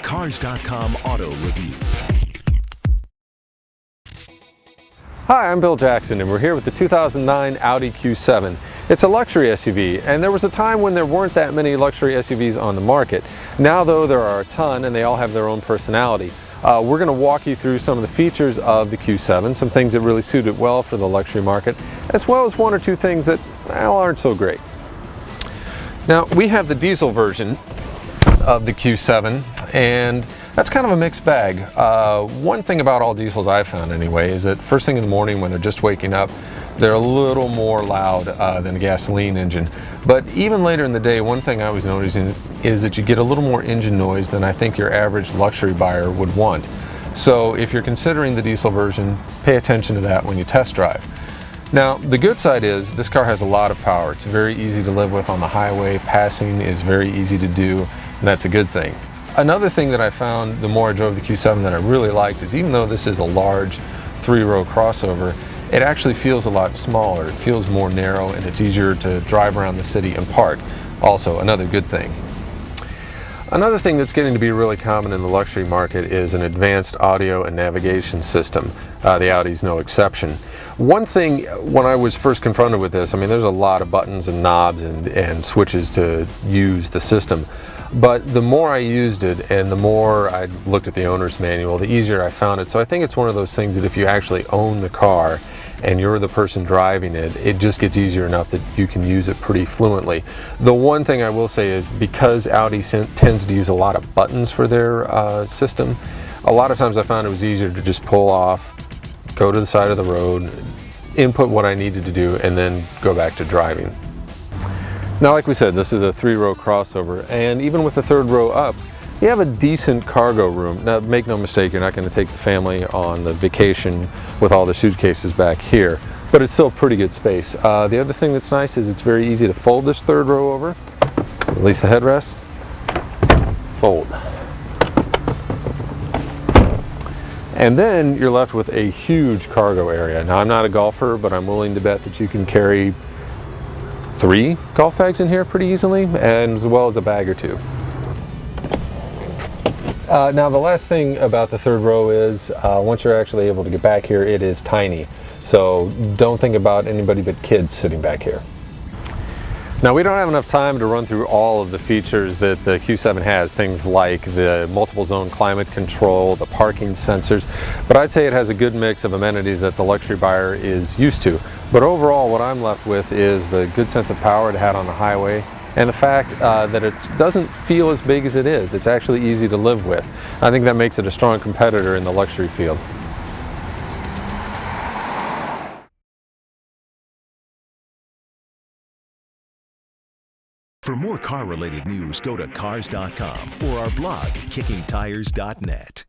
Cars.com Auto Review. Hi, I'm Bill Jackson, and we're here with the 2009 Audi Q7. It's a luxury SUV, and there was a time when there weren't that many luxury SUVs on the market. Now, though, there are a ton, and they all have their own personality. We're going to walk you through some of the features of the Q7, some things that really suit it well for the luxury market, as well as one or two things that, well, aren't so great. Now, we have the diesel version of the Q7, and that's kind of a mixed bag. One thing about all diesels I've found anyway is that first thing in the morning when they're just waking up, they're a little more loud than a gasoline engine. But even later in the day, one thing I was noticing is that you get a little more engine noise than I think your average luxury buyer would want. So if you're considering the diesel version, pay attention to that when you test drive. Now, the good side is this car has a lot of power. It's very easy to live with on the highway. Passing is very easy to do, and that's a good thing. Another thing that I found the more I drove the Q7 that I really liked is even though this is a large three-row crossover, it actually feels a lot smaller. It feels more narrow, and it's easier to drive around the city and park. Also, another good thing. Another thing that's getting to be really common in the luxury market is an advanced audio and navigation system. The Audi's no exception. One thing, when I was first confronted with this, I mean, there's a lot of buttons and knobs and switches to use the system. But the more I used it and the more I looked at the owner's manual, the easier I found it. So I think it's one of those things that if you actually own the car and you're the person driving it, it just gets easier enough that you can use it pretty fluently. The one thing I will say is because Audi tends to use a lot of buttons for their system, a lot of times I found it was easier to just pull off, go to the side of the road, input what I needed to do, and then go back to driving. Now, like we said, this is a three-row crossover, and even with the third row up, you have a decent cargo room. Now, make no mistake, you're not going to take the family on the vacation with all the suitcases back here, but it's still pretty good space. The other thing that's nice is it's very easy to fold this third row over, release the headrest, fold. And then you're left with a huge cargo area. Now, I'm not a golfer, but I'm willing to bet that you can carry 3 golf bags in here pretty easily, and as well as a bag or 2. Now, the last thing about the third row is once you're actually able to get back here, it is tiny. So don't think about anybody but kids sitting back here. Now, we don't have enough time to run through all of the features that the Q7 has, things like the multiple zone climate control, the parking sensors, but I'd say it has a good mix of amenities that the luxury buyer is used to. But overall, what I'm left with is the good sense of power it had on the highway, and the fact that it doesn't feel as big as it is. It's actually easy to live with. I think that makes it a strong competitor in the luxury field. For more car-related news, go to Cars.com or our blog, kickingtires.net.